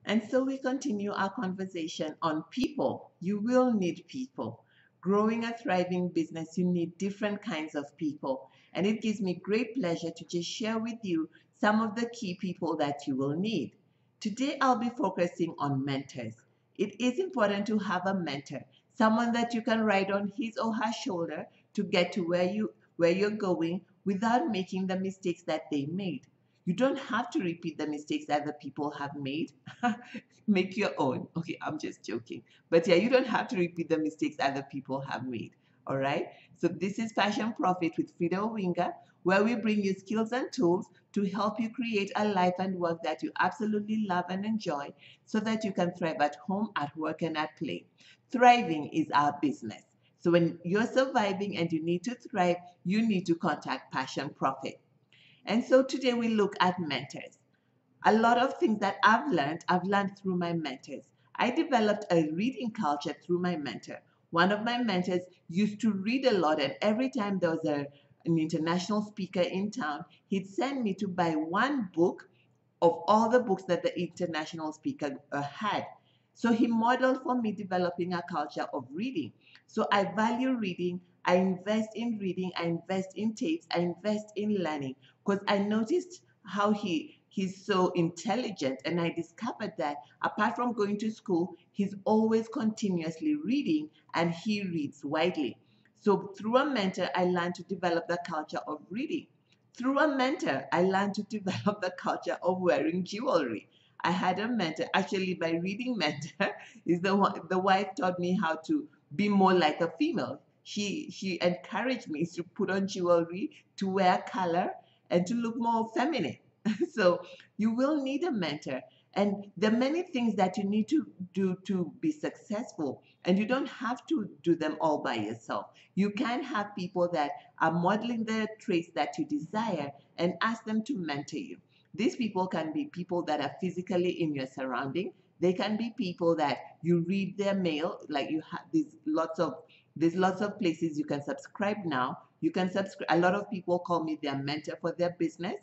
And so we continue our conversation on people. You will need people. Growing a thriving business, you need different kinds of people. And it gives me great pleasure to just share with you some of the key people that you will need. Today, I'll be focusing on mentors. It is important to have a mentor, someone that you can ride on his or her shoulder to get to where you're going without making the mistakes that they made. You don't have to repeat the mistakes other people have made. Make your own. Okay, I'm just joking. But yeah, you don't have to repeat the mistakes other people have made. All right. So this is Passion Profit with Frida Owinga, where we bring you skills and tools to help you create a life and work that you absolutely love and enjoy so that you can thrive at home, at work, and at play. Thriving is our business. So when you're surviving and you need to thrive, you need to contact Passion Profit. And so today we look at mentors. A lot of things that I've learned through my mentors. I developed a reading culture through my mentor. One of my mentors used to read a lot, and every time there was an international speaker in town, he'd send me to buy one book of all the books that the international speaker had. So he modeled for me developing a culture of reading. So I value reading. I invest in reading. I invest in tapes. I invest in learning because I noticed how he's so intelligent, and I discovered that apart from going to school, he's always continuously reading, and he reads widely. So through a mentor, I learned to develop the culture of reading. Through a mentor, I learned to develop the culture of wearing jewelry. I had a mentor, actually, my reading mentor is the wife taught me how to be more like a female. She encouraged me to put on jewelry, to wear color, and to look more feminine. So you will need a mentor. And there are many things that you need to do to be successful. And you don't have to do them all by yourself. You can have people that are modeling the traits that you desire and ask them to mentor you. These people can be people that are physically in your surrounding. They can be people that you read their mail, like you have there's lots of places you can subscribe now. You can subscribe. A lot of people call me their mentor for their business.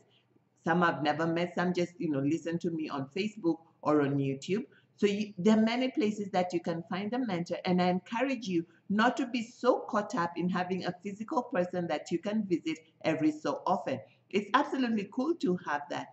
Some I've never met, some just listen to me on Facebook or on YouTube. So there are many places that you can find a mentor, and I encourage you not to be so caught up in having a physical person that you can visit every so often. It's absolutely cool to have that,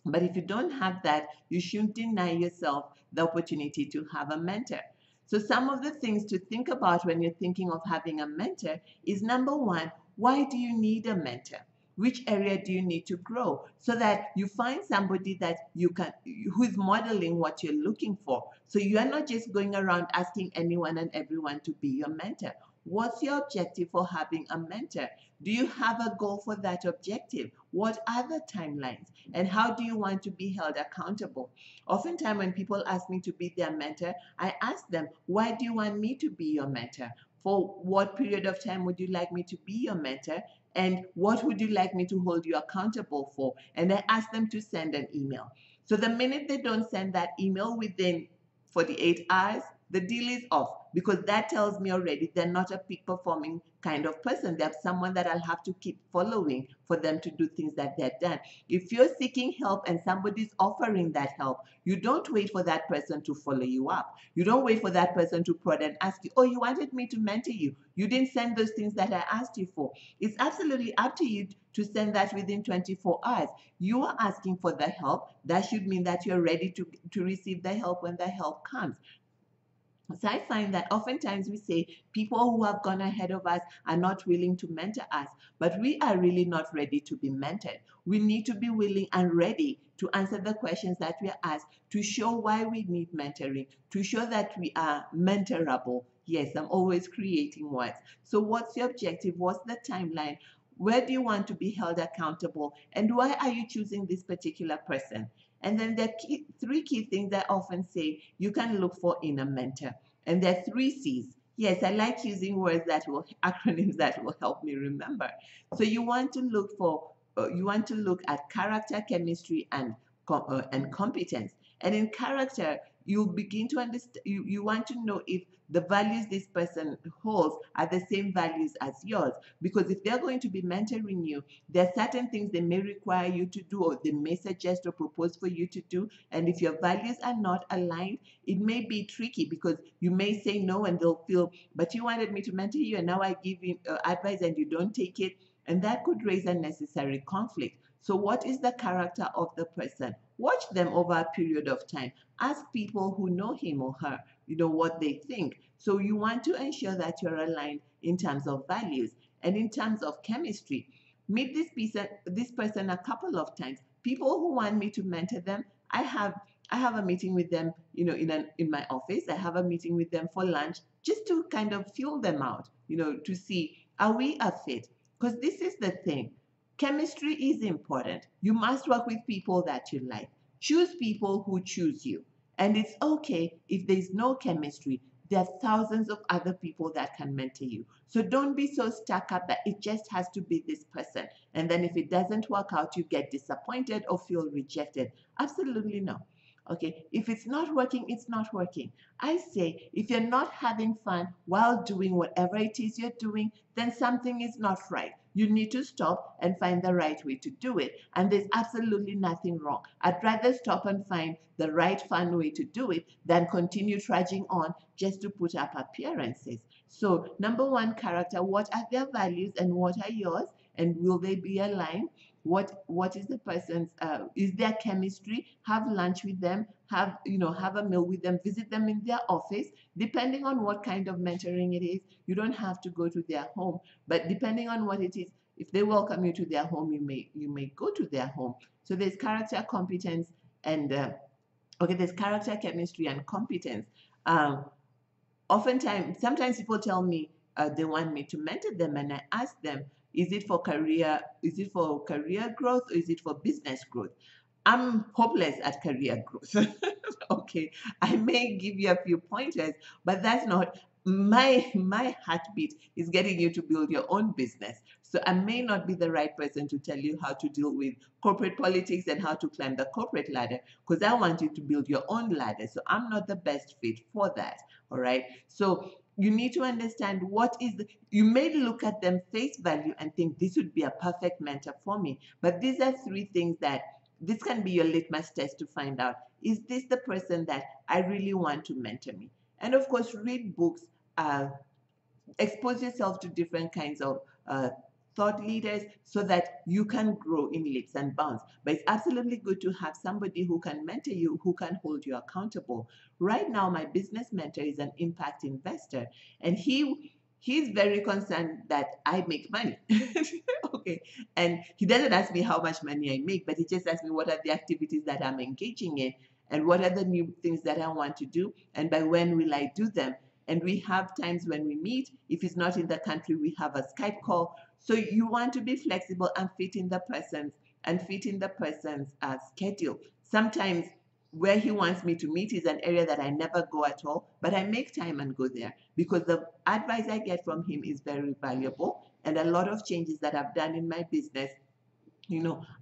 but if you don't have that, you shouldn't deny yourself the opportunity to have a mentor. So some of the things to think about when you're thinking of having a mentor is, number one, why do you need a mentor? Which area do you need to grow so that you find somebody that you can who's modeling what you're looking for? So you are not just going around asking anyone and everyone to be your mentor. What's your objective for having a mentor? Do you have a goal for that objective? What are the timelines? And how do you want to be held accountable? Oftentimes, when people ask me to be their mentor, I ask them, why do you want me to be your mentor? For what period of time would you like me to be your mentor? And what would you like me to hold you accountable for? And I ask them to send an email. So the minute they don't send that email within 48 hours, the deal is off, because that tells me already they're not a peak performing kind of person. They're someone that I'll have to keep following for them to do things that they're done. If you're seeking help and somebody's offering that help, you don't wait for that person to follow you up. You don't wait for that person to prod and ask you, oh, you wanted me to mentor you. You didn't send those things that I asked you for. It's absolutely up to you to send that within 24 hours. You are asking for the help. That should mean that you're ready to receive the help when the help comes. So I find that oftentimes we say people who have gone ahead of us are not willing to mentor us, but we are really not ready to be mentored. We need to be willing and ready to answer the questions that we are asked, to show why we need mentoring, to show that we are mentorable. Yes, I'm always creating words. So what's your objective? What's the timeline? Where do you want to be held accountable? And why are you choosing this particular person? And then there are three key things I often say you can look for in a mentor. And there are three C's. Yes, I like using words that will, acronyms that will help me remember. So you want to look for, you want to look at character, chemistry, and competence. And in character, you begin to understand, you want to know if the values this person holds are the same values as yours. Because if they're going to be mentoring you, there are certain things they may require you to do, or they may suggest or propose for you to do. And if your values are not aligned, it may be tricky, because you may say no and they'll feel, but you wanted me to mentor you and now I give you advice and you don't take it. And that could raise unnecessary conflict. So, what is the character of the person? Watch them over a period of time. Ask people who know him or her, what they think. So, you want to ensure that you're aligned in terms of values and in terms of chemistry. Meet this person a couple of times. People who want me to mentor them, I have a meeting with them, in my office. I have a meeting with them for lunch, just to kind of feel them out, to see, are we a fit? Because this is the thing. Chemistry is important. You must work with people that you like. Choose people who choose you. And it's okay if there's no chemistry. There are thousands of other people that can mentor you. So don't be so stuck up that it just has to be this person. And then if it doesn't work out, you get disappointed or feel rejected. Absolutely no. Okay, if it's not working, it's not working. I say, if you're not having fun while doing whatever it is you're doing, then something is not right. You need to stop and find the right way to do it. And there's absolutely nothing wrong. I'd rather stop and find the right fun way to do it than continue trudging on just to put up appearances. So, number one, character. What are their values and what are yours? And will they be aligned? What is the person's, is their chemistry? Have lunch with them, have a meal with them, visit them in their office. Depending on what kind of mentoring it is, you don't have to go to their home, but depending on what it is, if they welcome you to their home, you may go to their home. So there's character, competence, and okay, there's character, chemistry, and competence. Sometimes people tell me they want me to mentor them, and I ask them, is it for career growth, or is it for business growth? I'm hopeless at career growth. Okay, I may give you a few pointers, but that's not my heartbeat is getting you to build your own business. So I may not be the right person to tell you how to deal with corporate politics and how to climb the corporate ladder, because I want you to build your own ladder. So I'm not the best fit for that. All right. So you need to understand you may look at them face value and think this would be a perfect mentor for me. But these are three things that this can be your litmus test to find out, is this the person that I really want to mentor me? And of course, read books, expose yourself to different kinds of thought leaders so that you can grow in leaps and bounds. But it's absolutely good to have somebody who can mentor you, who can hold you accountable. Right now, my business mentor is an impact investor, and he's very concerned that I make money. Okay. And he doesn't ask me how much money I make, but he just asks me what are the activities that I'm engaging in and what are the new things that I want to do and by when will I do them. And we have times when we meet. If he's not in the country, we have a Skype call. So you want to be flexible and fit in the person's schedule. Sometimes where he wants me to meet is an area that I never go at all, but I make time and go there because the advice I get from him is very valuable. And a lot of changes that I've done in my business,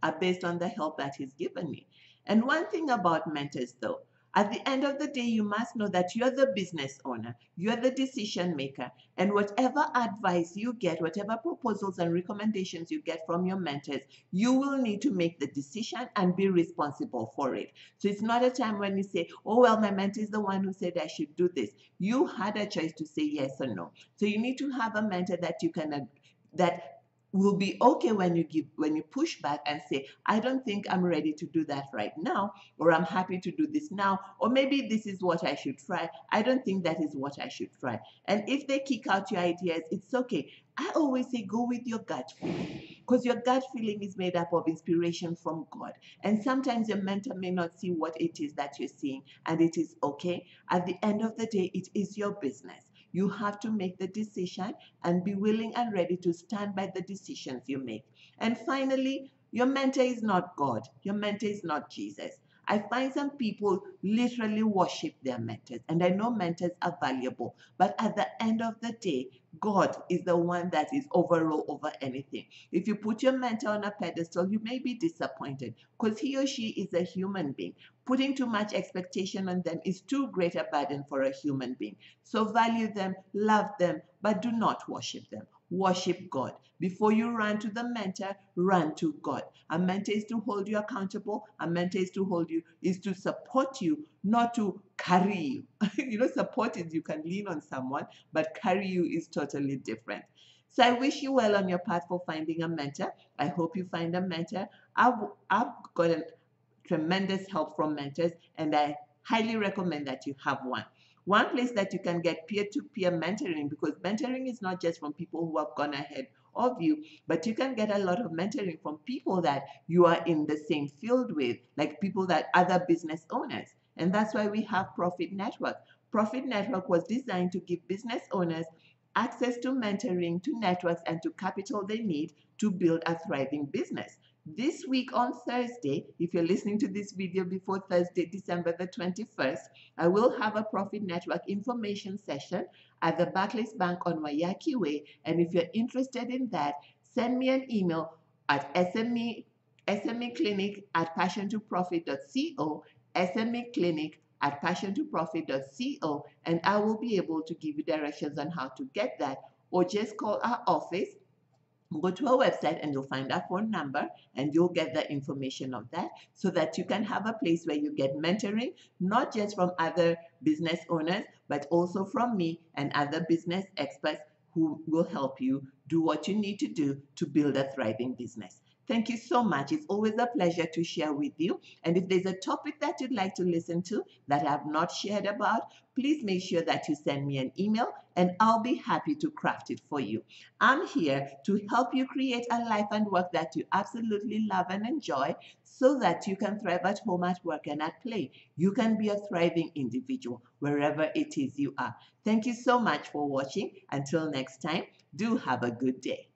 are based on the help that he's given me. And one thing about mentors, though, at the end of the day, you must know that you're the business owner, you're the decision maker, and whatever advice you get, whatever proposals and recommendations you get from your mentors, you will need to make the decision and be responsible for it. So it's not a time when you say, oh, well, my mentor is the one who said I should do this. You had a choice to say yes or no. So you need to have a mentor that you can, that will be okay when you push back and say, I don't think I'm ready to do that right now, or I'm happy to do this now, or maybe this is what I should try. I don't think that is what I should try. And if they kick out your ideas, it's okay. I always say go with your gut feeling, because your gut feeling is made up of inspiration from God. And sometimes your mentor may not see what it is that you're seeing, and it is okay. At the end of the day, it is your business. You have to make the decision and be willing and ready to stand by the decisions you make. And finally, your mentor is not God. Your mentor is not Jesus. I find some people literally worship their mentors, and I know mentors are valuable, but at the end of the day, God is the one that is overall over anything. If you put your mentor on a pedestal, you may be disappointed because he or she is a human being. Putting too much expectation on them is too great a burden for a human being. So value them, love them, but do not worship them. Worship God. Before you run to the mentor, run to God. A mentor is to hold you accountable. A mentor is to hold you, is to support you, not to carry you. Support is you can lean on someone, but carry you is totally different. So I wish you well on your path for finding a mentor. I hope you find a mentor. I've gotten tremendous help from mentors, and I highly recommend that you have one. One place that you can get peer-to-peer mentoring, because mentoring is not just from people who have gone ahead of you, but you can get a lot of mentoring from people that you are in the same field with, like people that other business owners. And that's why we have Profit Network. Profit Network was designed to give business owners access to mentoring, to networks, and to capital they need to build a thriving business. This week on Thursday, if you're listening to this video before Thursday, December the 21st, I will have a Profit Network information session at the Barclays Bank on Wayaki Way. And if you're interested in that, send me an email at smeclinic@passiontoprofit.co, smeclinic@passiontoprofit.co, and I will be able to give you directions on how to get that, or just call our office. Go to our website and you'll find our phone number, and you'll get the information of that, so that you can have a place where you get mentoring, not just from other business owners, but also from me and other business experts who will help you do what you need to do to build a thriving business. Thank you so much. It's always a pleasure to share with you. And if there's a topic that you'd like to listen to that I've not shared about, please make sure that you send me an email, and I'll be happy to craft it for you. I'm here to help you create a life and work that you absolutely love and enjoy, so that you can thrive at home, at work, and at play. You can be a thriving individual wherever it is you are. Thank you so much for watching. Until next time, do have a good day.